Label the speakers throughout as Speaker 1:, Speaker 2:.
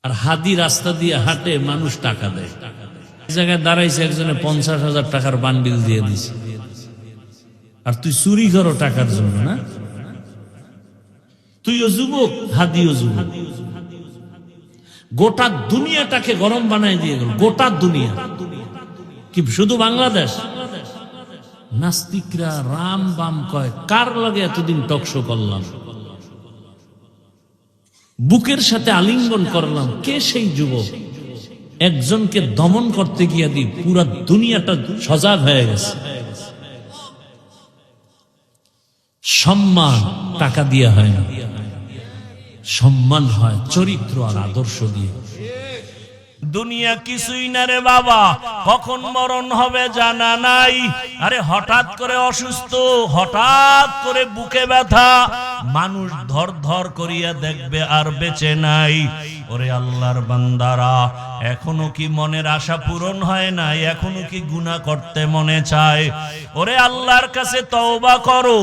Speaker 1: আর হাদি রাস্তা দিয়ে হাঁটে, মানুষ টাকা দেয়। এক জায়গায় দাঁড়াইছে, একজনে 50,000 টাকার বান্ডিল দিয়ে দিছে, আর তুই চুরি করো টাকার জন্য না? তুইও যুবক, হাদিও যুবক। গোটা দুনিয়াটাকে গরম বানায় দিয়ে গেল, গোটা দুনিয়া। কি শুধু বাংলাদেশ? নাস্তিকরা রাম বাম কয়, কার লগে এতদিন টকশো করলাম, বুকের সাথে আলিঙ্গন করলাম, কে সেই যুবক? একজনকে দমন করতে গিয়ে দি পুরা দুনিয়াটা সজাগ হয়ে গেছে। সম্মান টাকা দিয়ে হয় না, সম্মান হয় চরিত্র আর আদর্শ দিয়ে। দুনিয়া কিছুই না রে বাবা, কখন মরণ হবে জানা নাই। আরে হঠাৎ করে অসুস্থ, হঠাৎ করে বুকে ব্যথা, মানুষ ধর ধর করিয়া দেখবে আর বেঁচে নাই। ওরে আল্লাহর বান্দারা, এখনো কি মনের আশা পূরণ হয় না? এখনো কি গুনাহ করতে মনে চায়? ওরে আল্লাহর কাছে তওবা করো।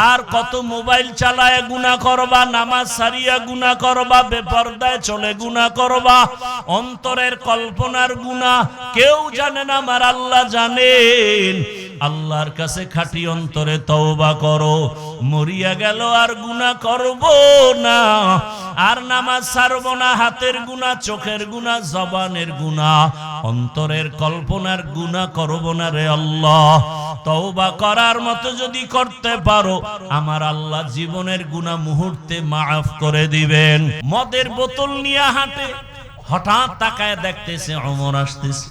Speaker 1: আর কত মোবাইল চালায় গুনাহ করবা, নামাজ ছাড়িয়া গুনাহ করবা, বেপরদায় চলে গুনাহ করবা, অন্তরের কল্পনার গুনাহ কেউ জানে না, আমার আল্লাহ জানেন। আল্লাহর কাছে খাঁটি অন্তরে তওবা করো। মরিয়া গেল আর গুনাহ করব না, আর নামাজ ছাড়ব না, হাতের গুনাহ, চোখের গুনাহ, জবানের গুনাহ, অন্তরের কল্পনার গুনাহ করব না রে আল্লাহ। তওবা করার মতো যদি করতে পারো, আমার আল্লাহ জীবনের গুনাহ মুহূর্তে মাফ করে দিবেন। মদের বোতল নিয়ে হাঁটে, হঠাৎ তাকায় দেখতেছে ওমর আসতেছে,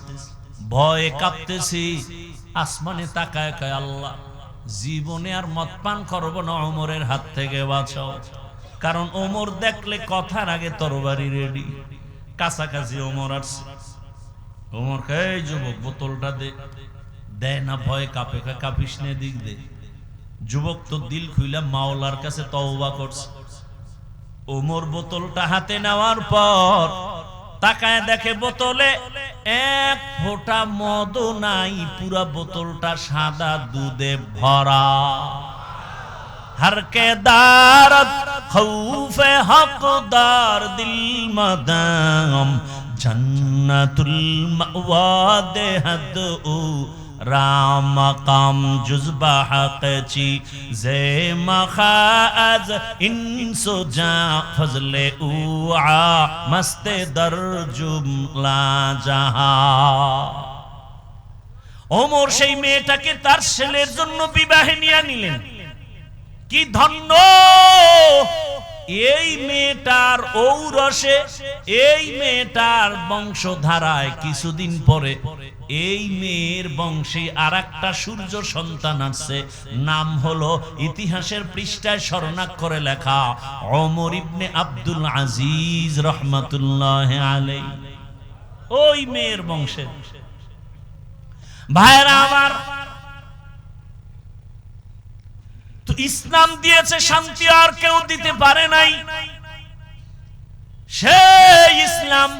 Speaker 1: ভয়ে কাঁপতেছি, আসমানে তাকায় কয়, আল্লাহ জীবনে আর মদ পান করব না, ওমরের হাত থেকে বাঁচাও। কারণ ওমর দেখলে কথার আগে তরবারি রেডি। কাছাকাছি ওমর আসছে, ওমর কয়, এই যুবক বোতলটা দে। দেয় না, ভয়ে কাঁপে, কাঁপিস নে, দিক দে। যুবক তো দিল খুইলা মাওলার কাছে তওবা করছে। ওমর বোতলটা হাতে নেওয়ার পর তাকায় দেখে বোতলে এক ফোঁটা মদও নাই, পুরা বোতলটা সাদা দুধে ভরা। হরকে দারত খৌফে হকদার দিল মদাম, জন্নতুল মাওয়া দেহদ ও রাম কাম জুজবা হকচি জে মখাজ ইনসো জা ফজলে উআ মস্তে দর জুমলা জাহা। ওমর সেই মেয়েটাকে তার ছেলের জন্য বিবাহে নিয়ে নিলেন। কি ধন্য! এই মেয়েটার ঔরসে, এই মেয়েটার বংশধারায় কিছুদিন পরে এই মেয়ের বংশে আরেকটা সূর্য সন্তান আছে, নাম হলো ইতিহাসের পৃষ্ঠায় স্বর্ণাক্ষরে লেখা ওমর ইবনে আব্দুল আজিজ রহমাতুল্লাহ আলাইহি। ওই মেয়ের বংশে। ভাইরা আমার, তো ইসলাম দিয়েছে শান্তি, আর কেউ দিতে পারে নাই। সেই ইসলাম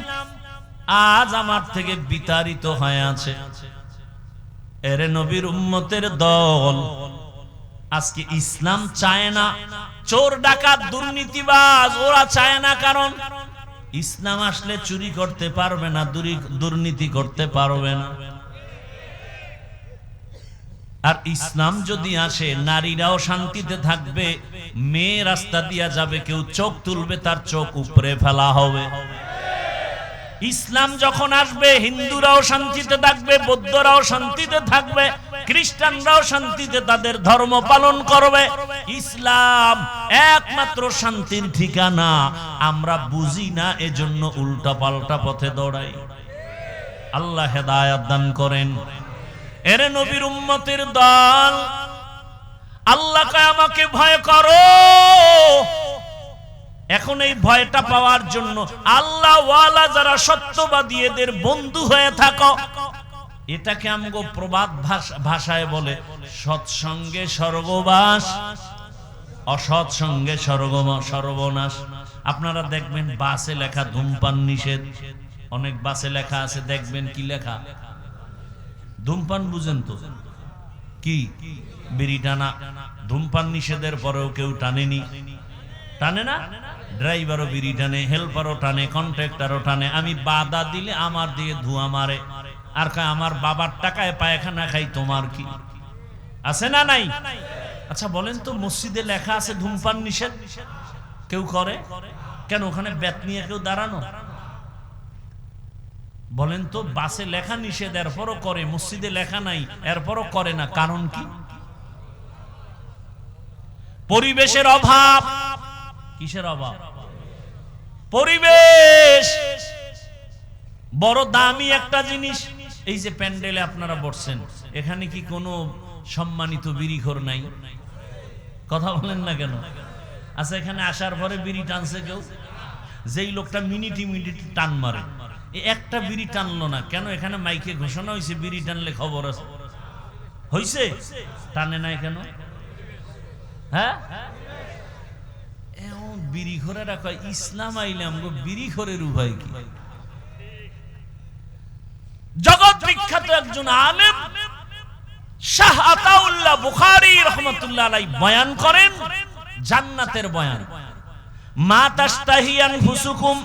Speaker 1: আজ আমার থেকে বিতাড়িত হয়ে আছে। এরে নবীর উম্মতের দল আজকে ইসলাম চায় না। চোর ডাকাত দুর্নীতিবাজ ওরা চায় না, কারণ ইসলাম আসলে চুরি করতে পারবে না, দুর্নীতি করতে পারবে না। আর ইসলাম যদি আসে, নারীরাও শান্তিতে থাকবে, মেয়ে রাস্তা দিয়া যাবে, কেউ চোখ তুলবে তার চোখ উপরে ফেলা হবে। ইসলাম যখন আসবে, হিন্দুরাও শান্তিতে থাকবে, বৌদ্ধরাও শান্তিতে থাকবে, খ্রিস্টানরাও শান্তিতে তাদের ধর্ম পালন করবে। ইসলাম একমাত্র শান্তির ঠিকানা। আমরা বুঝি না, এজন্য উল্টা পাল্টা পথে দৌড়াই। আল্লাহ হেদায়েত দান করেন। এরে নবীর উম্মতের দল, আল্লাহকে আমাকে ভয় করো। এখন এই ভয়টা পাওয়ার জন্য আল্লাহ ওয়ালা যারা সত্যবাদী, এদের বন্ধু হয়ে থাকো। এটাকে আমগো প্রবাদ ভাষায় বলে সৎসঙ্গে স্বর্গবাস, অসৎ সঙ্গে সর্বনাশ। আপনারা দেখবেন বাসে লেখা ধূমপান নিষেধ, অনেক বাসে লেখা আছে, দেখবেন কি লেখা, ধূমপান বুঝেন তো কি, বিড়ি টানা। ধূমপান নিষেধের পরেও কেউ টানেনি, টানে না। ড্রাইভারও বিড়ি টানে, হেল্পারও টানে, কন্ট্রাক্টরও টানে। আমি বাধা দিলে আমার দিয়ে ধোঁয়া মারে, আর কয় আমার বাবার টাকায় পায়খানা খাই, তোমার কি আছে না নাই? আচ্ছা বলেন তো, মসজিদে লেখা আছে ধূমপান নিষেধ, কেউ করে কেন? ওখানে ব্যাত নিয়ে কেউ দাঁড়ানো? বলেন তো, বাসে লেখা নিষেধ এরপরও করে, মসজিদে লেখা নাই এরপরও করে না, কারণ কি? পরিবেশের অভাব। কিসের অভাব? পরিবেশ বড় দামি একটা জিনিস। এই যে প্যান্ডেলে আপনারা বসছেন, এখানে কি কোনো সম্মানিত বিড়িখোর নাই? কথা বলেন না কেন? আচ্ছা, এখানে আসার পরে বিড়ি টানছে কেউ? যেই লোকটা মিনিটি মিনিটি টান মারে, একটা বিড়ি টানলো না কেন? এখানে মাইকে ঘোষণা হয়েছে বিড়ি টানলে খবর আছে, হইছে? টানে নাই কেন? হ্যাঁ, এমন বিড়িখোরেরা কয় ইসলাম আইলে আমগো বিড়িখোরের উভয় কি? জগৎ বিখ্যাত একজন আলেম শাহ আতাউল্লাহ বুখারী রাহমাতুল্লাহ আলাইহি বয়ান করেন জান্নাতের বয়ান। মা তাশতাহি আনফুসুকুম,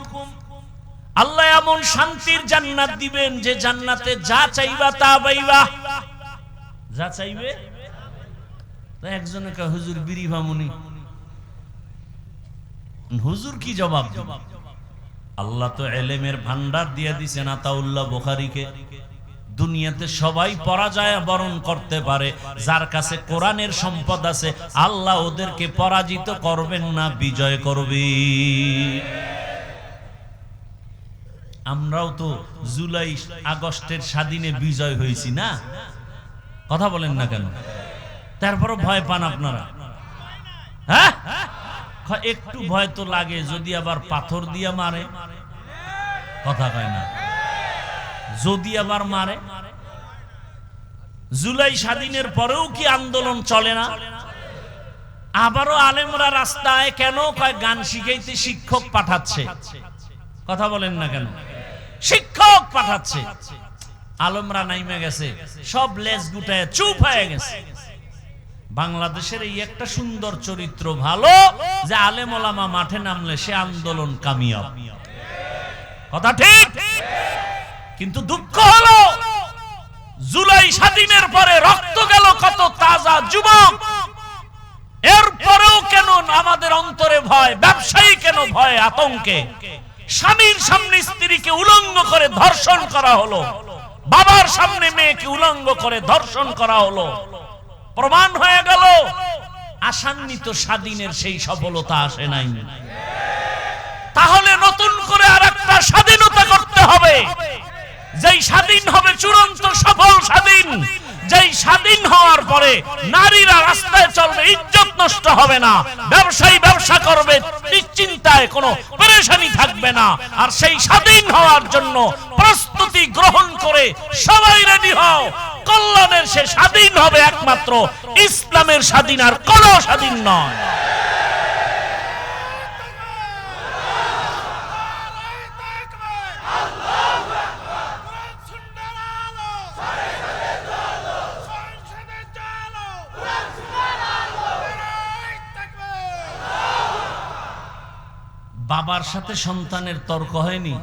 Speaker 1: আল্লাহ এমন শান্তির জান্নাত দিবেন যে জান্নাতে যা চাইবা তা পাইবা, যা চাইবে। তাই একজনে কয় হুজুর বিড়ি ভামুনি, হুজুর কি জবাব দেব? আল্লাহ তো ইলমের ভান্ডার দিয়ে দিয়েছেন আতাউল্লাহ বুখারীকে। দুনিয়াতে সবাই পরাজয় বরণ করতে পারে, যার কাছে কোরআনের সম্পদ আছে আল্লাহ ওদেরকে পরাজিত করবেন না, বিজয় করবে। আমরাও তো জুলাই আগস্টের স্বাধীনে বিজয় হয়েছি না? কথা বলেন না কেন? তারপরও ভয় পান আপনারা? হ্যাঁ, একটু ভয় তো লাগে, যদি আবার পাথর দিয়ে মারে। কথা কয় না? যদি আবার মারে। জুলাই স্বাধীনের পরেও কি আন্দোলন চলে না? আবারও আলেমরা রাস্তায় কেন? কয় গান শিখাইতে শিক্ষক পাঠাচ্ছে। কথা বলেন না কেন? শিক্ষক পাঠাচ্ছে। আলেমরা নাইমে গেছে, সব লেজ গুটায় চুপ হয়ে গেছে। বাংলাদেশের এই একটা সুন্দর চরিত্র ভালো যে আলেম ওলামা মাঠে নামলে সে আন্দোলন কামিয়াব। কথা ঠিক? কিন্তু দুঃখ হলো জুলাই স্বাধীনের পরে রক্ত গেল কত তাজা যুবক, এরপরেও কেন আমাদের অন্তরে ভয়? ব্যবসায়ী কেন ভয় আতঙ্কে? স্বামীর সামনে স্ত্রীকে উলঙ্গ করে ধর্ষণ করা হলো, বাবার সামনে মেয়েকে উলঙ্গ করে ধর্ষণ করা হলো। প্রমাণ হয়ে গেল আশান্বিত স্বাধীনের সেই সফলতা আসে নাই। তাহলে নতুন করে আরেকটা স্বাধীনতা করতে হবে, যেই স্বাধীন হবে চূড়ান্ত সফল স্বাধীন, যেই স্বাধীন হওয়ার পরে নারীরা রাস্তায় চলবে, ইজ্জত নষ্ট হবে না, ব্যবসায়ী ব্যবসা করবে, নিশ্চিন্তায় কোনো পেরেশানি থাকবে না। আর সেই স্বাধীন হওয়ার জন্য প্রস্তুতি গ্রহণ করে সবাই রেডি হও। কল্যাণের সে স্বাধীন হবে একমাত্র ইসলামের স্বাধীন, আর কোন স্বাধীন নয়। বাবার সাথে সন্তানের তর্ক হয়নি,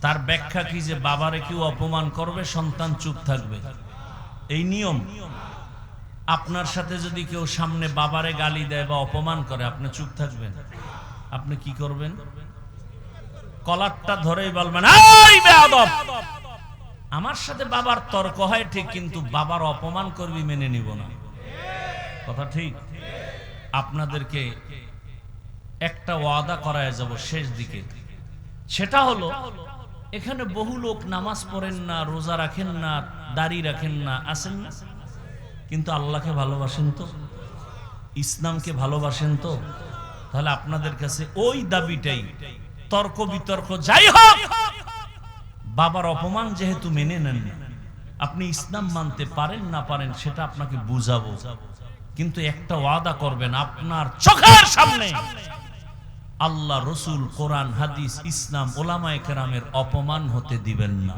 Speaker 1: তার ব্যাখ্যা কি? যে বাবারে কেউ অপমান করবে সন্তান চুপ থাকবে, এই নিয়ম। আপনার সাথে যদি কেউ সামনে বাবারে গালি দেয় বা অপমান করে, আপনি চুপ থাকবেন? আপনি কি করবেন? কলারটা ধরেই বলবেন, এই বেয়াদব, আমার সাথে বাবার তর্ক হয় ঠিক, কিন্তু বাবার অপমান করবি মেনে নিব না। কথা ঠিক? আপনাদেরকে একটা ওয়াদা করায় যাব শেষ দিকে, সেটা হলো এখানে বহু লোক নামাজ পড়েন না, রোজা রাখেন না, দাড়ি রাখেন না, আছেন না, কিন্তু আল্লাহকে ভালোবাসেন তো, ইসলামকে ভালোবাসেন তো। তাহলে আপনাদের কাছে ওই দাবিটাই, তর্ক বিতর্ক যাই হোক, বাবার অপমান যেহেতু মেনে নেন, আপনি ইসলাম মানতে পারেন না পারেন সেটা আপনাকে বুঝাবো, কিন্তু একটা ওয়াদা করবেন, আপনার চোখের সামনে আল্লাহ, রসুল, কোরআন, হাদিস, ইসলাম, ওলামায়ে কেরামের অপমান হতে দিবেন না।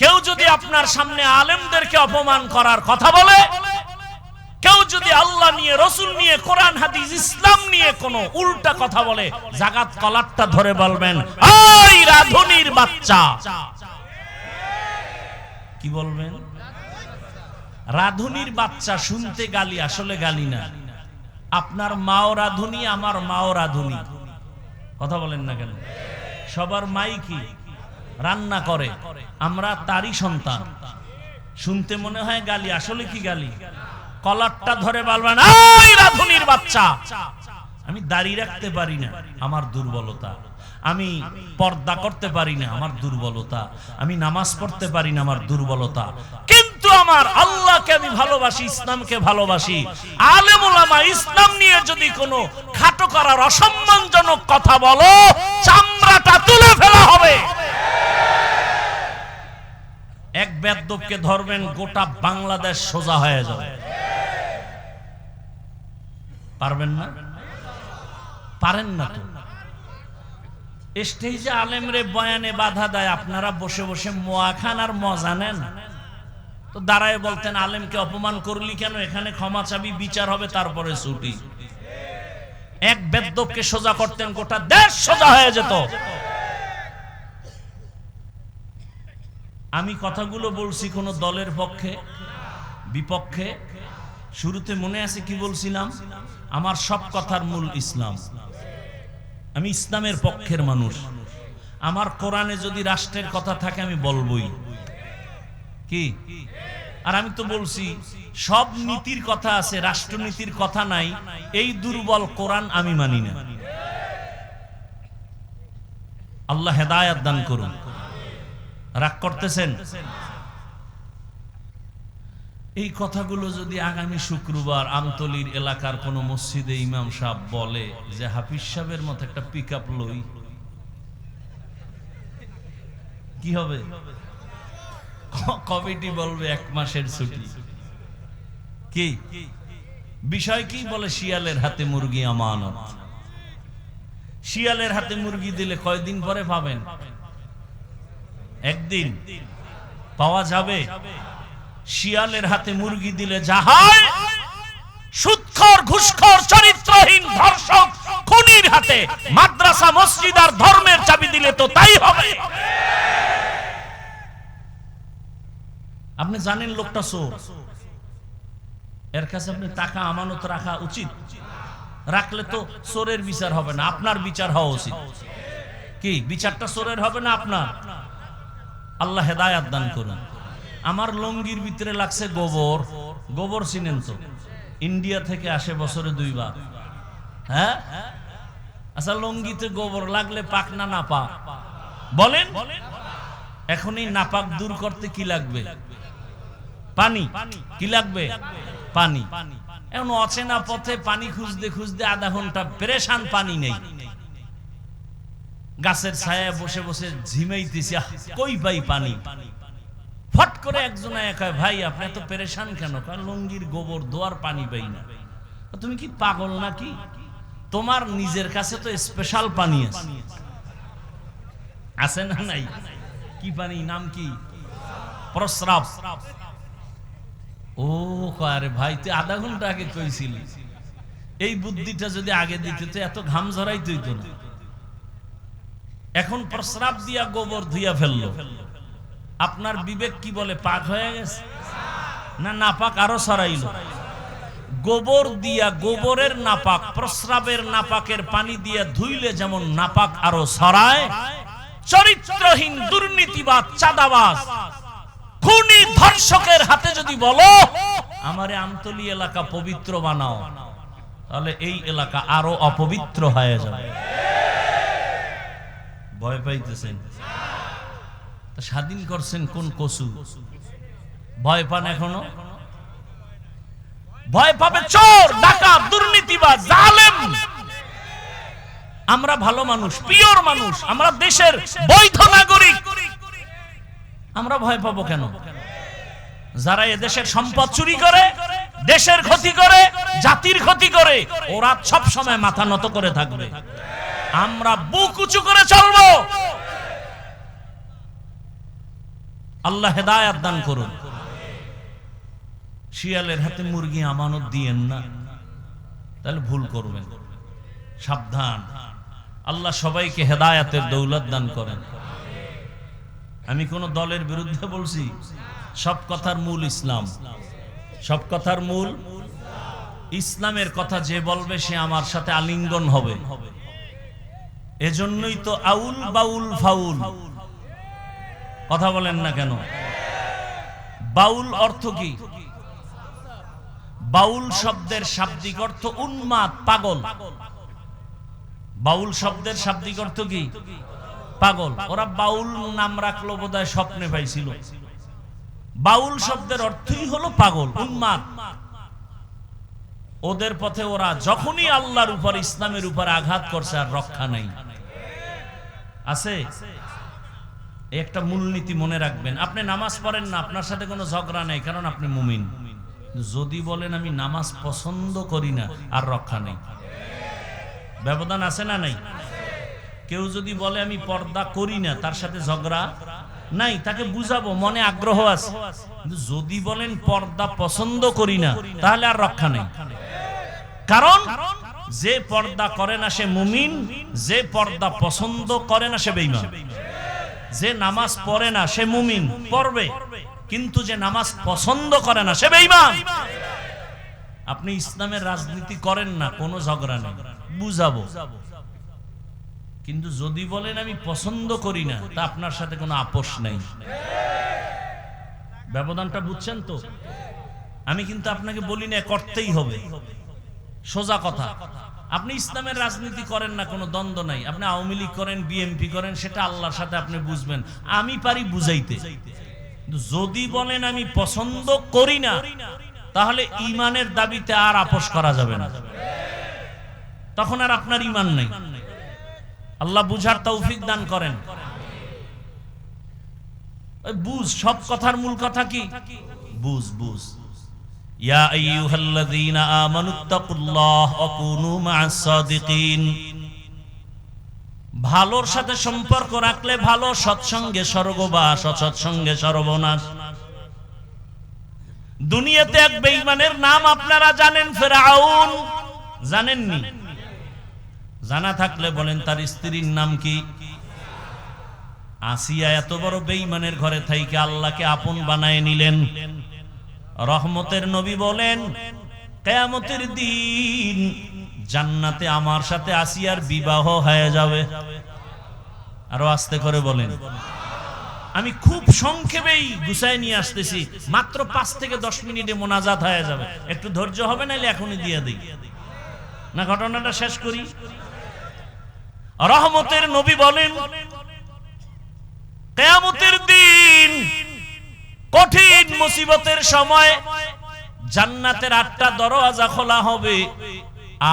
Speaker 1: কেউ যদি আপনার সামনে আলেমদেরকে অপমান করার কথা বলে, কেউ যদি আল্লাহ নিয়ে, রসুল নিয়ে, কোরআন হাদিস ইসলাম নিয়ে কোনো উল্টা কথা বলে, জাগাত কলারটা ধরে বলবেন, ওই রাধুনির বাচ্চা। কি বলবেন? রাধুনির বাচ্চা শুনতে গালি, আসলে গালি না। আপনার মাও রাধুনি, আমার মাও রাধুনি। কথা বলেন না কেন? সবার মাই কি রান্না করে, আমরা তারই সন্তান। শুনতে মনে হয় গালি, আসলে কি গালি? কলারটা ধরে বলবেন, এই রাধুনির বাচ্চা। আমি দাড়ি রাখতে পারি না, আমার দুর্বলতা। আমি পর্দা করতে পারি না, আমার দুর্বলতা। আমি নামাজ পড়তে পারি না, আমার দুর্বলতা। কিন্তু আমার আল্লাহকে আমি ভালোবাসি, ইসলামকে ভালোবাসি। আলেম ওলামা ইসলাম নিয়ে যদি কোনো খাটো করার অসম্মানজনক কথা বলো, চামড়াটা তুলে ফেলা হবে। এক বেয়াদবকে ধরবেন, গোটা বাংলাদেশ সোজা হয়ে যাবে। পারবেন না? পারেন না তো। স্টেজে আলেমরে বয়ানে বাধা দেয়, আপনারা বসে বসে মোয়া খান আর মজা নেন। তো দাঁড়ায় বলতেন, আলেমকে অপমান করলি কেন? এখানে ক্ষমা চাবি, বিচার হবে, তারপরে ছুটি। এক বেয়াদবকে সোজা করতেন, গোটা দেশ সোজা হয়ে যেত। আমি কথাগুলো বলছি কোন দলের পক্ষে, বিপক্ষে? শুরুতে মনে আছে কি বলছিলাম? আমার সব কথার মূল ইসলাম। আমি ইসলামের পক্ষের মানুষ। আমার কোরআনে যদি রাষ্ট্রের কথা থাকে আমি বলবই। কি? আর আমি তো বলছি সব নীতির কথা আছে, রাষ্ট্রনীতির কথা নাই। এই দুর্বল কোরআন আমি মানি না। আল্লাহ হেদায়েত দান করুন। রাগ করতেছেন? এই কথাগুলো যদি আগামী শুক্রবার আমতলির এলাকার কোন মসজিদে ইমাম সাহেব বলে যে হাফিজ সাহেবের মতো একটা পিকআপ লই, কি হবে? কমিটি বলবে 1 মাসের ছুটি। কি বিষয়? কি বলে? শিয়ালের হাতে মুরগি আমানত। শিয়ালের হাতে মুরগি দিলে কয়দিন পরে পাবেন? একদিন পাওয়া যাবে। শিয়ালের হাতে মুরগি দিলে যা হয়, সুদখোর, ঘুষখোর, চরিত্রহীন, ধর্ষক, খুনির হাতে মাদ্রাসা, মসজিদ আর ধর্মের চাবি দিলে তো তাই হবে। আপনি জানেন লোকটা চোর, এর কাছে আপনি টাকা আমানত রাখা উচিত? রাখলে তো চোরের বিচার হবে না, আপনার বিচার হওয়া উচিত। কি বিচারটা চোরের হবে না আপনার? আল্লাহ হেদায়েত দান করুন। আমার লঙ্গির ভিতরে লাগছে গোবর। গোবর চিনেন তো? ইন্ডিয়া থেকে আসে বছরে 2 বার। হ্যাঁ, আচ্ছা, লঙ্গিতে গোবর লাগলে পাক না নাপাক বলেন? এখনই নাপাক দূর করতে কি লাগবে? পানি। কি লাগবে? পানি। এখন অচেনা পথে পানি খুঁজতে খুঁজতে আধা ঘন্টা পেরেশান, পানি নেই। গাছের ছায়ায় বসে বসে ঝিমাইতেছি, কই পাই পানি? ফট করে একজন কয়, ভাই আপনি এত পেরেশান কেন? কারণ লঙ্গির গোবর দোয়ার পানি পাই না। তুমি কি পাগল নাকি? তোমার নিজের কাছে তো স্পেশাল পানি আছে, আছে না নাই? কি পানি? নাম কি? প্রস্রাব। ও আরে ভাই, তুই আধা ঘন্টা আগে কইছিলি। এই বুদ্ধিটা যদি আগে দিতে তো এত ঘাম ঝরাইতে হইতো না। এখন প্রস্রাব দিয়া গোবর ধুইয়া ফেললো। আপনার বিবেক কি বলে? পাক হয়ে গেছে না নাপাক আরো ছড়াইলো? গোবর দিয়া, গোবরের নাপাক, প্রস্রাবের নাপাকের পানি দিয়া ধুইলে যেমন নাপাক আরো ছড়ায়, চরিত্রহীন, দুর্নীতিবাদ, চাঁদাবাজ, খুনি, ধর্ষকের হাতে যদি বলো আমারে আমতলী এলাকা পবিত্র বানাও, তাহলে এই এলাকা আরো অপবিত্র হয়ে যাবে। ভয় পাইতেছেন? স্বাধীন করছেন কোন কসু? ভয় পান এখনো? ভয় পাবে চোর, ডাকাত, দুর্নীতিবাজ, জালেম। আমরা ভালো মানুষ, পিওর মানুষ, আমরা দেশের বৈধ নাগরিক। আমরা ভয় পাবো কেন? যারা এদেশের সম্পদ চুরি করে, দেশের ক্ষতি করে, জাতির ক্ষতি করে, ওরা সব সময় মাথা নত করে থাকবে। আমরা বুক উঁচু করে চলবো। আল্লাহ হেদায়েত দান করুন। শিয়ালের হাতে মুরগি আমানত দিয়েন না, তাহলে ভুল করবেন। সাবধান, আল্লাহ সবাইকে হেদায়েতের দৌলত দান করেন। আমি কোন দলের বিরুদ্ধে বলছি? সব কথার মূল ইসলাম, সব কথার মূল ইসলামের কথা যে বলবে সে আমার সাথে আলিঙ্গন হবে। এজন্যই তো আউল বাউল ফাউল কথা বলেন না কেন? বাউল অর্থ কি? বাউল শব্দের শাব্দিক অর্থ উন্মাদ, পাগল। বাউল শব্দের শাব্দিক অর্থ কি? পাগল। ওরা বাউল নাম রাখলো বোধহয় স্বপ্নে পাইছিল। বাউল শব্দের অর্থই হলো পাগল, উন্মাদ। ওদের পথে ওরা যখনই আল্লাহর উপর, ইসলামের উপর আঘাত করছে আর রক্ষা নাই। আছে একটা মূলনীতি মনে রাখবেন, আপনি নামাজ পড়েন না, আপনার সাথে কোনো ঝগড়া নেই, কারণ আপনি মুমিন। যদি বলেন আমি নামাজ পছন্দ করি না, আর রক্ষা নেই। ব্যবধান আছে না নাই? কেউ যদি বলে আমি পর্দা করি না, তার সাথে ঝগড়া নাই, তাকে বুঝাবো, মনে আগ্রহ আছে। কিন্তু যদি বলেন পর্দা পছন্দ করি না, তাহলে আর রক্ষা নেই। কারণ যে পর্দা করে না সে মুমিন, যে পর্দা পছন্দ করে না সে বেঈমান। যে নামাজ পড়ে না সে মুমিন, পড়বে, কিন্তু যে নামাজ পছন্দ করে না সে বেঈমান। আপনি ইসলামের রাজনীতি করেন না, কোনো ঝগড়া নেই, বুঝাবো। কিন্তু যদি বলেন আমি পছন্দ করি না, তা আপনার সাথে কোনো আপোষ নেই। ব্যবধানটা বুঝছেন তো? আমি কিন্তু আপনাকে বলি না করতেই হবে, সোজা কথা। আপনি ইসলামের রাজনীতি করেন না, কোনো দ্বন্দ্ব নাই। আপনি আওয়ামী লীগ করেন, বিএনপি করেন, সেটা আল্লাহর সাথে আপনি বুঝবেন। আমি পারি বুঝাইতে। যদি বলেন আমি পছন্দ করি না, তাহলে ঈমানের দাবিতে আর আপোষ করা যাবে না, তখন আর আপনার ঈমান নাই। আল্লাহ বুঝার তৌফিক দান করেন। বুঝ, সব কথার মূল কথা কি? বুঝ, বুঝ। ইয়া আইয়ুহাল্লাযীনা আমানুত্তাকুল্লাহ ওয়া কুনু মা'আস সাদিকিন। ভালোর সাথে সম্পর্ক রাখলে ভালো, সৎসঙ্গে স্বর্গবাস, অসৎসঙ্গে সর্বনাশ। দুনিয়াতে এক বেঈমানের নাম আপনারা জানেন, ফিরআউন। জানেননি? জানা থাকলে বলেন তার স্ত্রীর নাম কি? আসিয়া। এত বড় বেঈমানের ঘরে থাইকে আল্লাহকে আপন বানায় নিলেন। রহমতের নবী বলেন কিয়ামতের দিন জান্নাতে আমার সাথে আসিয়ার বিবাহ হয়ে যাবে। আরো আস্তে করে বলেন। আমি খুব সংক্ষেপেই গুছায় নিয়ে আসতেছি, মাত্র 5 থেকে 10 মিনিটে মোনাজাত হয়ে যাবে। একটু ধৈর্য হবে, নাইলে এখনই দিয়ে দেই না। ঘটনাটা শেষ করি। রহমতের নবী বলেন কিয়ামতের দিন কঠিন মুসিবতের সময় জান্নাতের 8টা দরওয়াজা খোলা হবে।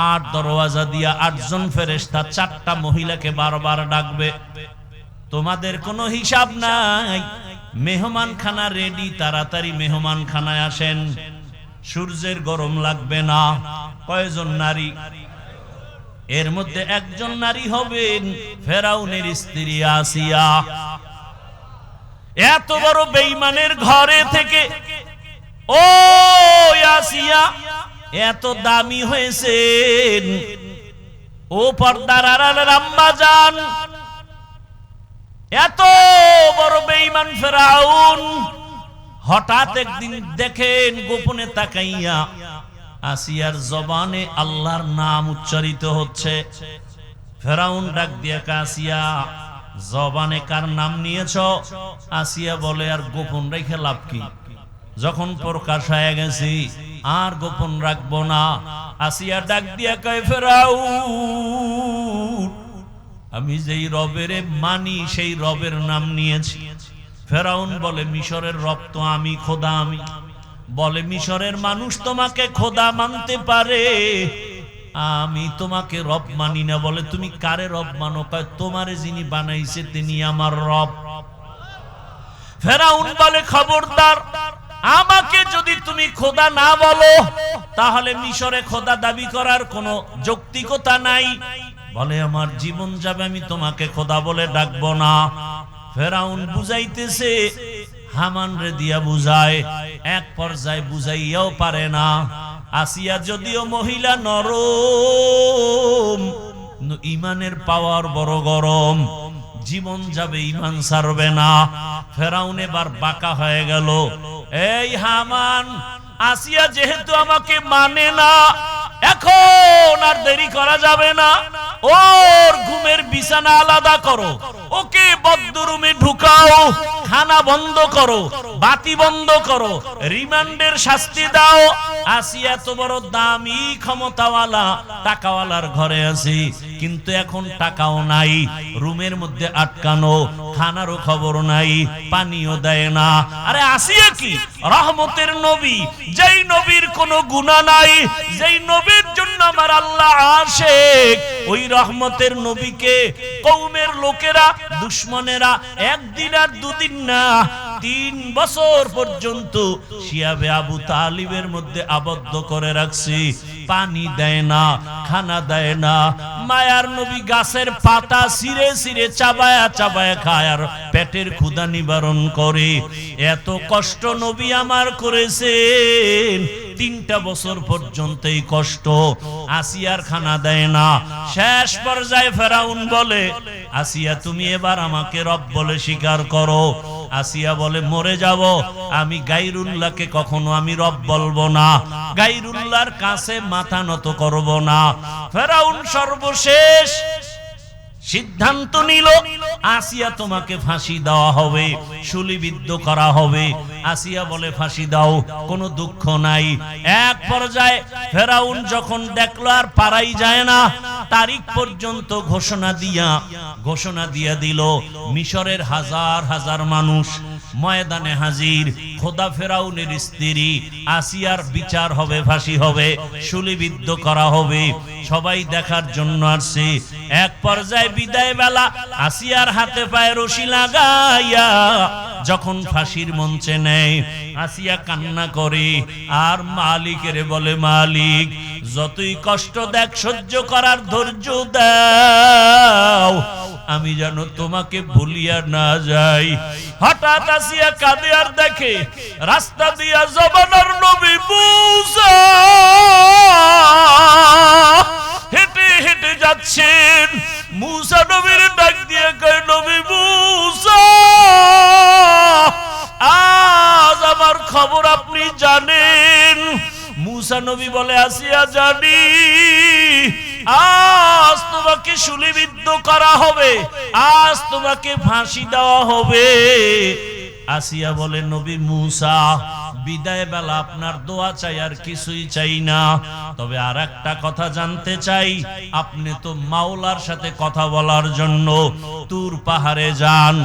Speaker 1: 8 দরওয়াজা দিয়া 8 জন ফেরেশতা 4টা মহিলাকে বারবার ডাকবে, তোমাদের কোনো হিসাব নাই, মেহমান খানা রেডি, তাড়াতাড়ি মেহমান খানায় আসেন, সূর্যের গরম লাগবে না। কয়জন নারী? এর মধ্যে একজন নারী হবেন ফেরাউনের স্ত্রী আসিয়া। এত বড় বেঈমানের ঘরে থেকে ও আসিয়া এত দামি হয়েছেন। ও পর্দার আড়ালের আম্মা জান, এত বড় বেঈমান ফেরাউন হঠাৎ একদিন দেখেন গোপনে তাকাইয়া আসিয়ার জবানে আল্লাহর নাম উচ্চারিত হচ্ছে। ফেরাউন ডাক দিয়া, আসিয়া জবানে কার নাম নিয়েছ? আসিয়া বলে, আর গোপন রেখে লাভ কি, যখন প্রকাশ হয়ে গেছি আর গোপন রাখবো না। আসিয়া ডাক দিয়া কয়, ফেরাউন আমি যেই রবের মানি সেই রবের নাম নিয়েছি। ফেরাউন বলে, মিশরের রব তো আমি, খোদা আমি। বলে, মিশরের মানুষ তোমাকে খোদা মানতে পারে, আমি তোমাকে রব মানি না। বলে, তুমি কারে রব মানো? কয়, তোমারে যিনি বানাইছে তিনি আমার রব। ফেরাউন বলে, খবরদার, আমাকে যদি তুমি খোদা না বলো তাহলে মিশরে খোদা দাবি করার কোনো যৌক্তিকতা নাই। বলে, আমার জীবন যাবে, আমি তোমাকে খোদা বলে ডাকবো না। ফেরাউন বুঝাইতেছে, হামান রে দিয়া বুঝায়, এক পর্যায়ে বুঝাইয়াও পারে না। আসিয়া যদিও মহিলা নরম, ইমানের পাওয়ার বড় গরম, জীবন যাবে ইমান ছাড়বে না। ফেরাউন এবার বাঁকা হয়ে গেল। এই হামান, আসিয়া যেহেতু আমাকে মানে না, এখন আর দেরি করা যাবে না। ওর ঘুমের বিছানা আলাদা করো, ওকে বদ্ধরুমে ঢুকাও, খানা বন্ধ করো, বাতি বন্ধ করো, রিমান্ডের শাস্তি দাও। আসিয়া এত বড় দামি ক্ষমতাওয়ালা টাকাওয়ালার ঘরে আছি, কিন্তু এখন টাকাও নাই, রুমের মধ্যে আটকানো, খানারও খবর নাই, পানিও দেয় না। আরে আসিয়া কি রহমতের নবী, যেই নবীর কোনো গুনাহ নাই, যেই নবীর জন্য আমার আল্লাহ আশিক, ওই রহমতের নবীকে কওমের লোকেরা, দুশমনেরা একদিন আর দুদিন না 3 বছর পর্যন্ত শিয়াবে আবু তালিবের মধ্যে আবদ্ধ করে রাখছি। পানি দেয় না, খানা দেয় না। মায়ার নবী গাছের পাতা ছিঁড়ে ছিঁড়ে চাবায়া চাবায়া খায় আর পেটের ক্ষুধা নিবারণ করে। এত কষ্ট নবী আমার করেছেন, 3টা বছর পর্যন্ত এই কষ্ট। আসিয়ার খানা দেয় না। শেষ পর্যায়ে ফেরাউন বলে, আসিয়া তুমি এবার আমাকে রব বলে স্বীকার করো। আসিয়া বলে, মরে যাব, আমি গায়রুল্লাহকে কখনো আমি রব বলবো না, গায়রুল্লাহর কাছে মাথা নত করব না। ফেরাউন সর্বশেষ সিদ্ধান্ত নিল, আসিয়া তোমাকে ফাঁসি দেওয়া হবে, শুলিবিদ্ধ করা হবে। আসিয়া বলে, ফাঁসি দাও, কোনো দুঃখ নাই। এক পর্যায়ে ফেরাউন যখন দেখলো আর পারাই যায় না, তারিখ পর্যন্ত ঘোষণা দিয়া দিল, মিশরের হাজার হাজার মানুষ ময়দানে হাজির। খোদা ফেরাউনের স্ত্রী আসিয়ার বিচার হবে, ফাঁসি হবে, শুলিবিদ্ধ করা হবে, সবাই দেখার জন্য আসছে। এক পর্যায়ে বিদায় বেলা আসিয়ার হাতে পায়ে রশি লাগাইয়া যখন ফাঁসির মঞ্চে নেয়, আসিয়া কান্না করে আর মালিকের বলে, মালিক যতই কষ্ট দেখ সহ্য করার ধৈর্য দাও, আমি যেন তোমাকে ভুলিয়া না যাই। হঠাৎ আসিয়া কাঁদে আর দেখে রাস্তা দিয়া জমানার নবী মূসা হেঁটে হেঁটে যাচ্ছেন। মূসা নবীর ডাক দিয়ে কয়, নবী মূসা, আজ আমার খবর আপনি জানেন? মূসা নবী বলে, আসিয়া জানি, আজ তোমাকে শুলিবিদ্ধ করা হবে, আজ তোমাকে ফাঁসি দেওয়া হবে। আসিয়া বলে, নবী মূসা, বিদায় বেলা আপনার দোয়া চাই, আর কিছুই চাই না। তবে আর একটা কথা জানতে চাই, আপনি তো মাওলার সাথে কথা বলার জন্য তুর পাহাড়ে যান,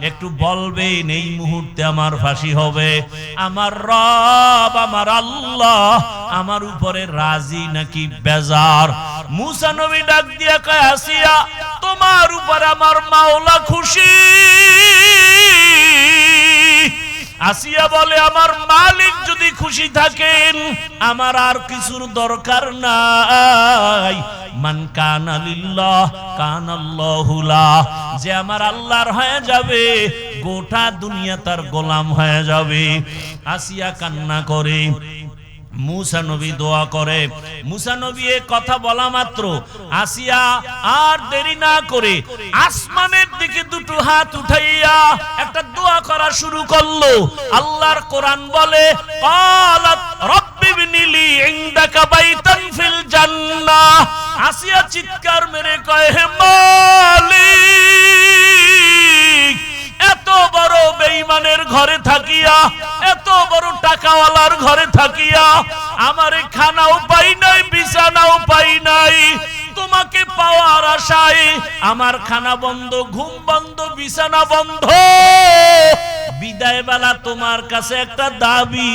Speaker 1: একটু বলবেন এই মুহূর্তে আমার ফাঁসি হবে, আমার রব আমার আল্লাহ আমার উপরে রাজি নাকি বেজার? মূসা নবী ডাক দিয়া কয়, আসিয়া তোমার উপর আমার মাওলা খুশি। আসিয়া বলে, আমার মালিক যদি খুশি থাকেন আমার আর কিছুর দরকার নাই। মান কানা লিল্লাহ কানাল্লাহু লাহ, যে আমার আল্লাহর হয়ে যাবে গোটা দুনিয়া তার গোলাম হয়ে যাবে। আসিয়া কান্না করে, মূসা নবী দোয়া করে। মূসা নবী এই কথা বলা মাত্র আসিয়া আর দেরি না করে আসমানের দিকে দুটো হাত উঠাইয়া একটা দোয়া করা শুরু করলো। আল্লাহর কোরআন বলে, ক্বালাত রাব্বি বিনিলি ইনদাকা বাইতান ফিল জান্নাহ। আসিয়া চিৎকার মেরে কয়, হে মালিক, এত বড় বেঈমানের ঘরে থাকিয়া, এত বড় টাকাওয়ালার ঘরে থাকিয়া আমার খানাও পাই নাই, বিছানাও পাই নাই, তোমাকে পাওয়ার আশায় আমার খানা বন্ধ, ঘুম বন্ধ, বিছানা বন্ধ। বিদায় বেলা তোমার কাছে একটা দাবি,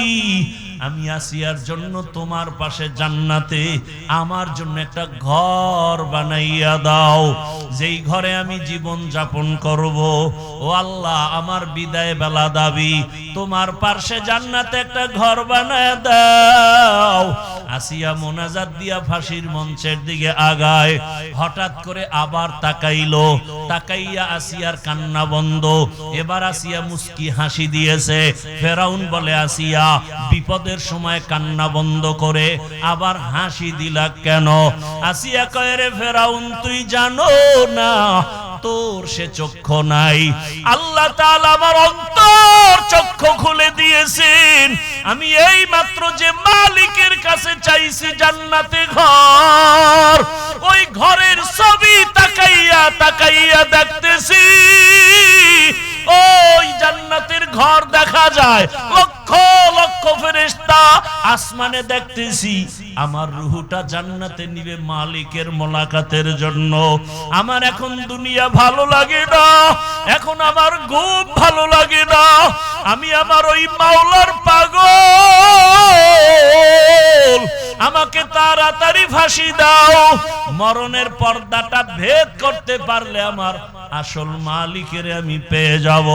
Speaker 1: আমি আসিয়ার জন্য তোমার পাশে জান্নাতে আমার জন্য একটা ঘর বানাইয়া দাও, যেই ঘরে আমি জীবন যাপন করব। ও আল্লাহ, আমার বিদায় বেলা দাবি তোমার পাশে জান্নাতে একটা ঘর বানায় দাও। আসিয়া মোনাজাত দিয়া ফাঁসির মঞ্চের দিকে আগায়। হঠাৎ করে আবার তাকাইলো, তাকাইয়া আসিয়ার কান্না বন্ধ। এবার আসিয়া মুস্কি হাসি দিয়েছে। ফেরাউন বলে, আসিয়া বিপদের সময় কান্না বন্ধ করে আবার হাসি দিলা কেন? আসিয়া কয়, রে ফেরাউন, তুই জানো না তোর সে চক্ষু নাই। আল্লাহ তাআলা আমার অন্তর চক্ষু খুলে দিয়েছেন। আমি এই মাত্র যে মালিকের কাছে চাইছি জান্নাতে ঘর, ওই ঘরের ছবি তাকাইয়া তাকাইয়া দেখতেছি ওই জান্নাতের ঘর দেখা যায়। লক্ষ লক্ষ ফেরেশতা আসমানে দেখতেছি। আমার রূহটা জান্নাতে নিবে মালিকের মোলাকাতের জন্য। আমার এখন দুনিয়া ভালো লাগে না, এখন আমার ঘুম ভালো লাগে না। আমি আমার ওই মাওলার পাগল। আমাকে তাড়াতাড়ি ফাঁসি দাও। মরণের পর্দাটা ভেদ করতে পারলে আমার আসল মালিকের আমি পেয়ে যাব।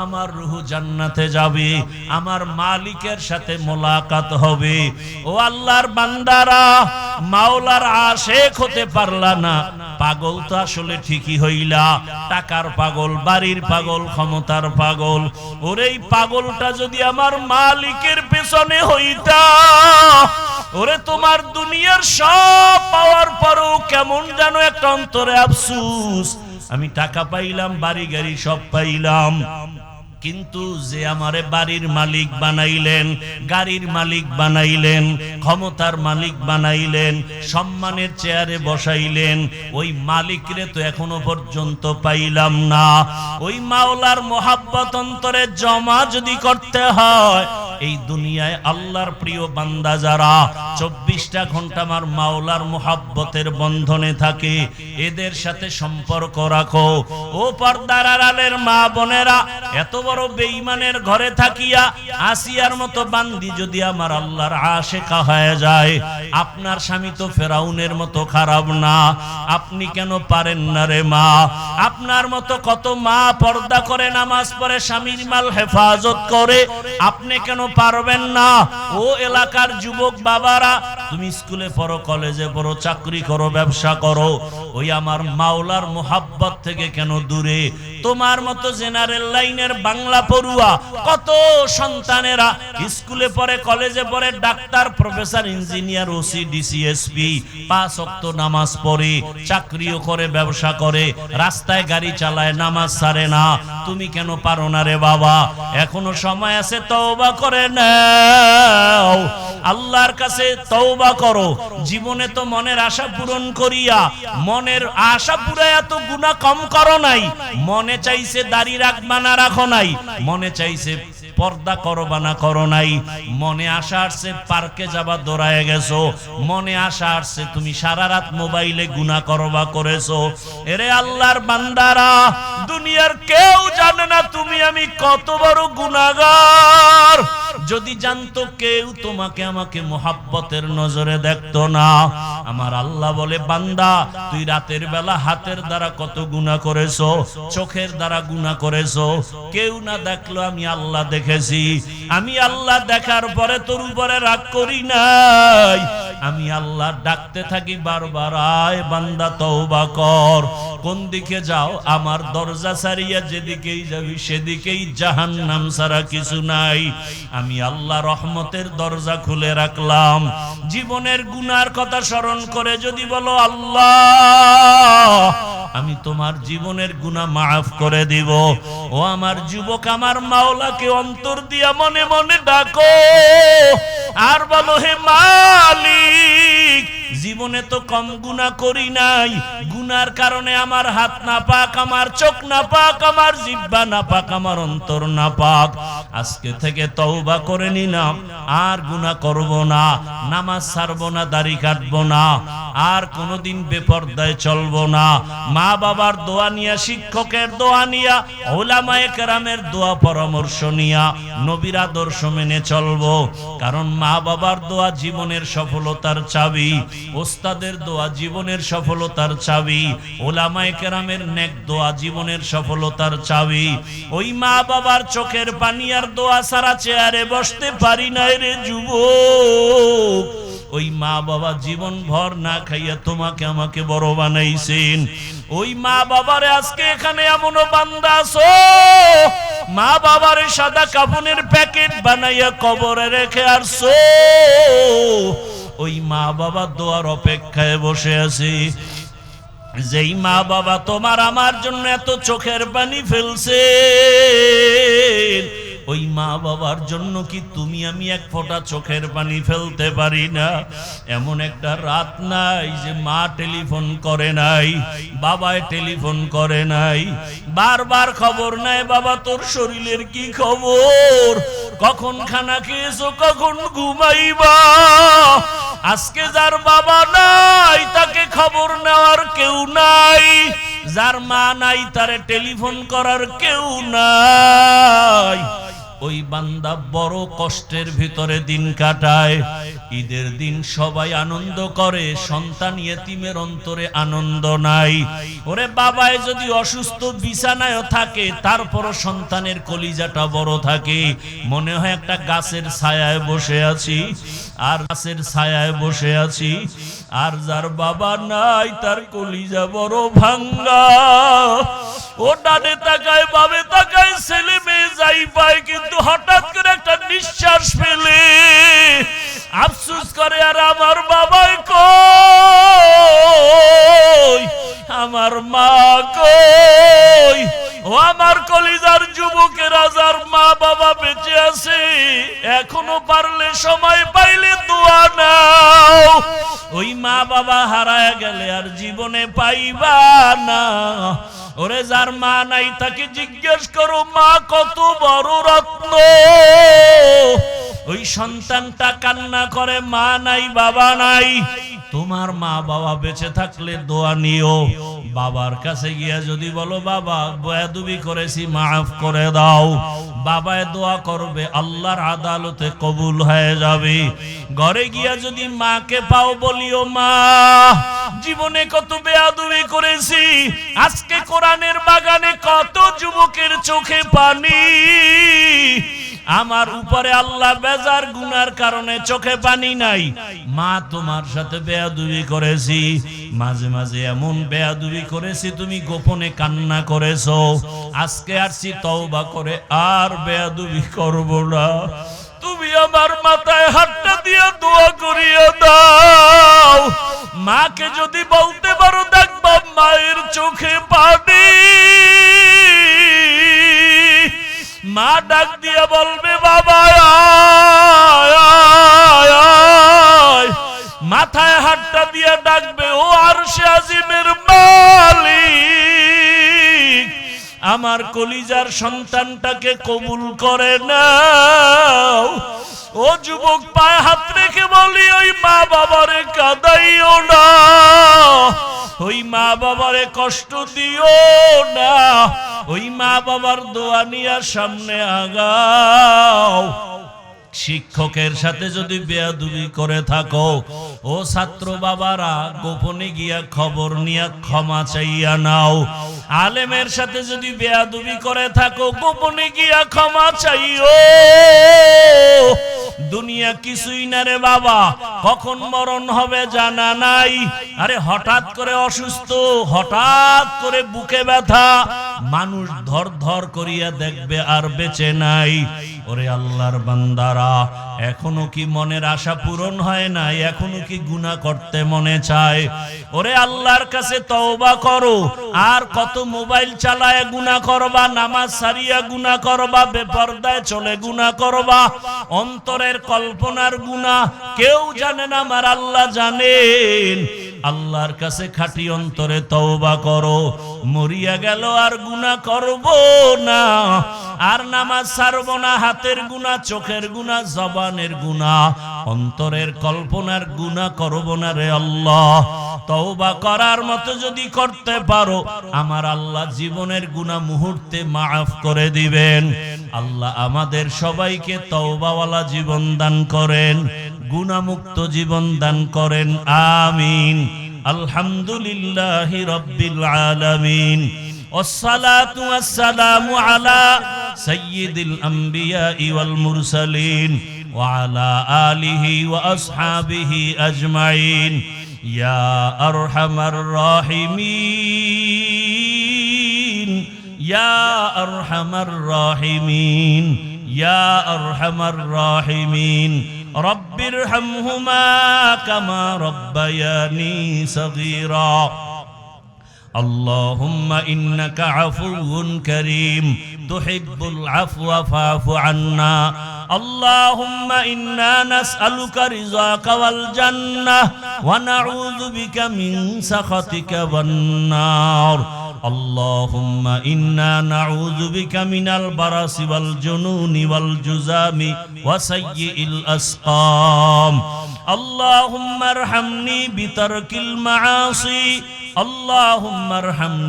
Speaker 1: আমার রূহ জান্নাতে যাবে, আমার মালিকের সাথে মোলাকাত হবে। ও আল্লাহর বান্দারা, মাওলার আশিক হতে পারলা না, পাগল তো আসলে ঠিকই হইলা। টাকার পাগল, বাড়ির পাগল, ক্ষমতার পাগল। ওরে এই পাগলটা যদি আমার মালিকের পেছনে হইতা, ওরে তোমার দুনিয়ার সব পাওয়ার পরও কেমন যেন একটা অন্তরে আফসোস। আমি টাকা পাইলাম, বাড়ি গাড়ি সব পাইলাম, কিন্তু যে আমারে বাড়ির মালিক বানাইলেন, গাড়ির মালিক বানাইলেন, ক্ষমতার মালিক বানাইলেন, সম্মানের চেয়ারে বসাইলেন, ওই মালিকরে তো এখনো পর্যন্ত পাইলাম না। ওই মাওলার মোহাব্বত অন্তরে জমা যদি করতে হয়, এই দুনিয়ায় আল্লাহর প্রিয় বান্দা যারা 24টা ঘন্টা আমার মাওলার মোহাব্বতের বন্ধনে থাকে, এদের সাথে সম্পর্ক রাখো। ও পর্দার আড়ালের মা বোনেরা, এত বড় বেঈমানের ঘরে থাকিয়া আসিয়ার মতো বান্দি যদি আমার আল্লাহর আশিকা হয়ে যায়, আপনার স্বামী তো ফেরাউনের মতো খারাপ না। আপনি কেন পারেন না রে মা? আপনার মতো কত মা পর্দা করে, নামাজ পড়ে, স্বামীর মাল হেফাজত করে, আপনি কেন পারবেন না? ও এলাকার যুবক বাবারা, তুমি স্কুলে পড়ো, কলেজে পড়ো, চাকরি করো, ব্যবসা করো, ওই আমার মাওলার মোহাব্বত থেকে কেন দূরে? তোমার মতো জেনারেল লাইনের বাংলা পড়ুয়া কত সন্তানেরা স্কুলে পড়ে, কলেজে পড়ে, doctor, professor, engineer, OC, DC, SP, 5 ওয়াক্ত নামাজ পড়ে, চাকরিও করে, ব্যবসা করে, রাস্তায় গাড়ি চালায়, নামাজ ছাড়ে না। তুমি কেন পারো না রে বাবা? এখনো সময় আছে, তওবা করে নাও, আল্লাহর কাছে তওবা করো। জীবনে তো মনের আশা পূরণ করিয়া, মনের আশা পুরাইয়া তো গুনাহ কম করো নাই। মনে চাইছে দাড়ি রাখবা না রাখো নাই, মনে চাইছে পর্দা করবা না করো নাই, মনে আশা আসছে পার্কে যাবা দৌড়ায় গেছো, মনে আশা আসছে তুমি সারা রাত মোবাইলে গুনাহ করবা করেছো। এরে আল্লাহর বান্দারা, দুনিয়ার কেউ জানে না তুমি আমি কত বড় গুনাহগার। যদি জানতো কেউ, তোমাকে আমাকে মোহাব্বতের নজরে দেখতো না। আমার আল্লাহ বলে, বান্দা তুই রাতের বেলা হাতের দ্বারা কত গুনাহ করেছো, চোখের দ্বারা গুনাহ করেছো, কেউ না দেখলো, আমি আল্লাহ দেখেছি। আমি আল্লাহ দেখার পরে তোর উপরে রাগ করি নাই। আমি আল্লাহ ডাকতে থাকি বারবার, আয় বান্দা তওবা কর। কোন দিকে যাও? আমার দরজা ছাড়িয়া যেদিকেই যাবি সেদিকেই জাহান্নাম ছাড়া কিছু নাই। আমি আল্লাহ রহমতের দরজা খুলে রাখলাম। জীবনের গুনার কথা স্মরণ করে যদি বলো, আল্লাহ আমি তোমার জীবনের গুনাহ মাফ করে দিব। ও আমার যুবক, আমার মাওলাকে অন্তর দিয়া মনে মনে ডাকো আর বলো, হে মালিক, জীবনে তো কম গুনাহ করি নাই, গুনার কারণে আমার হাত না পাক, আমার চোখ না পাক, আমার জিহ্বা না পাক, আমার অন্তর না পাক। আজকে থেকে তওবা করে নিলাম, আর গুনাহ করব না, নামাজ ছাড়বো না, দাড়ি কাটবো না, আর কোনোদিন বেপরদায় চলবো না। মা বাবার দোয়া নিয়া, শিক্ষকের দোয়া নিয়া, উলামায়ে কেরামের দোয়া পরামর্শ নিয়া নবীর আদর্শ মেনে চলবো। কারণ মা বাবার দোয়া জীবনের সফলতার চাবি, ওস্তাদের দোয়া জীবনের সফলতার চাবি, উলামায়ে কেরামের নেক দোয়া জীবনের সফলতার চাবি। ওই মা বাবার চোখের পানি আর দোয়া ছাড়া চেয়ারে বসতে পারি না রে যুবক। ওই মা বাবা জীবন ভর না খাইয়া তোমাকে আমাকে বড় বানাইছেন। ওই মা বাবারে আজকে এখানে এমনও বান্দা আছো, মা বাবারে সাদা কাফনের প্যাকেট বানাইয়া কবরে রেখে আসছো। ওই মা বাবা দোয়ার অপেক্ষায় বসে আছে। যেই মা বাবা তোমার আমার জন্য এত চোখের পানি ফেলছে, ওই মা বাবার জন্য কি তুমি আমি এক ফোঁটা চোখের পানি ফেলতে পারি না? এমন একটা রাত নাই যে মা টেলিফোন করে নাই, বাবায় টেলিফোন করে নাই, বারবার খবর নেয় বাবা তোর শরীরের কি খবর, কখন খানা খেয়েছো, কখন ঘুমাইবা। আজকে যার বাবা নাই তাকে খবর নেওয়ার কেউ নাই, যার মা নাই তারে টেলিফোন করার কেউ নাই। ওই বান্দা বড় কষ্টের ভিতরে দিন কাটায়। ঈদের দিন সবাই আনন্দ করে, সন্তান ইয়েতিমের অন্তরে আনন্দ নাই। ওরে বাবায় যদি অসুস্থ বিছানায় থাকে, তারপরও সন্তানের কলিজাটা বড় থাকে, মনে হয় একটা গাছের ছায়ায় বসে আছি, আর গাছের ছায়ায় বসে আছি। আর যার বাবা নাই তার কলিজা বড় ভাঙ্গা। ও ডানে তাকায় বামে তাকায়, ছেলে মেয়ে যাই পায়, কিন্তু হঠাৎ করে একটা নিঃশ্বাস ফেলে আফসোস করে, আর আমার বাবাই কই, আমার মা কই। ও আমার কলিজার যুবকেরা, যার মা বাবা বেঁচে আছে, এখনো পারলে সময় পাইলে দোয়া নাও। ওই মা বাবা হারায় গেলে আর জীবনে পাইবা না। ওরে যার মা নাই তাকে জিজ্ঞেস করো, মা কত বড় রত্ন। ওই সন্তানটা কান্না করে, মা নাই বাবা নাই। তোমার মা বাবা বেঁচে থাকলে দোয়া নিও। বাবার কাছে গিয়া যদি বলো, বাবা বেয়াদবি করেছি মাফ করে দাও, বাবায় দোয়া করবে, আল্লাহর আদালতে কবুল হয়ে যাবে। ঘরে গিয়া যদি মাকে পাও, বলিও, মা জীবনে কত বেয়াদবি করেছি, আজকে কোরআনের বাগানে কত যুবকের চোখে পানি, আমার উপরে আল্লাহ বেজার গুনার কারণে চোখে পানি নাই। মা তোমার সাথে বেয়াদবি করেছি, মাঝে মাঝে এমন বেয়াদবি করেছি তুমি গোপনে কান্না করেছো, আজকে আসছি তওবা করে আর বেয়াদবি করব না। তুমি আমার মাথায় হাতটা দিয়ে দোয়া করিয়ে দাও। মাকে যদি বলতে পারো, দেখবা মায়ের চোখে পানি। মা ডাক দিয়ে বলবে, বাবা মাথায় হাতটা দিয়ে ডাকবে, ও আরশে আজিমের মালিক, আমার কলিজার সন্তানটাকে কবুল করে নাও। ও যুবক, পায়ে হাত রেখে বলি, ওই মা বাবারে কাঁদাইও না, ওই মা বাবারে কষ্ট দিও না, ওই মা বাবার দোয়া নিয়ে সামনে আগাও। শিক্ষকের সাথে যদি বেয়াদবি করে থাকো, ও ছাত্র বাবারা গোপনে গিয়া খবর নিয়ে ক্ষমা চাইয়া নাও। আলেমের সাথে যদি বেয়াদবি করে থাকো, গোপনে গিয়া ক্ষমা চাইও। দুনিয়া কিছুই না রে বাবা, কখন মরণ হবে জানা নাই। আরে হঠাৎ করে অসুস্থ, হঠাৎ করে বুকে ব্যথা, মানুষ ধর ধর করিয়া দেখবে আর বেঁচে নাই। ওরে আল্লাহর বান্দারা, এখনো কি মনের আশা পূরণ হয় নাই? এখনো কি গুনাহ করতে মনে চায়? ওরে আল্লাহর কাছে তওবা করো। আর কত মোবাইল চালায় গুনাহ করবা, নামাজ ছাড়িয়া গুনাহ করবা, বেপরদায় চলে গুনাহ করবা, অন্তরের কল্পনার গুনাহ কেউ জানে না, আমার আল্লাহ জানেন। আল্লাহর কাছে খাঁটি অন্তরে তওবা করো। মরিয়া গেল আর গুনাহ করব না, আর নামাজ ছাড়ব না, হাতের গুনাহ, চোখের গুনাহ, জবানের গুনাহ, অন্তরের কল্পনার গুনাহ করব না রে আল্লাহ। তওবা করার মতো যদি করতে পারো, আমার আল্লাহ জীবনের গুনাহ মুহূর্তে মাফ করে দিবেন। আল্লাহ আমাদের সবাইকে তওবাওয়ালা জীবন দান করেন, গুনাহমুক্ত জীবন দান করেন, আমিন। আলহামদুলিল্লাহি রাব্বিল আলামিন, ওয়াসসালাতু ওয়াসসালামু আলা সাইয়্যিদিল আম্বিয়া'i ওয়াল মুরসালিন وعلى آله وأصحابه أجمعين يا أرحم الراحمين يا أرحم الراحمين يا أرحم الراحمين رب ارحمهما كما ربياني صغيرا اللهم إنك عفو كريم تحب العفو فاعف عنا اللهم إنا نسألك رضاك والجنة ونعوذ بك من سخطك والنار اللهم إنا نعوذ بك من البرص والجنون والجذام وسيء الأسقام اللهم ارحمني بترك المعاصي اللهم ارحمني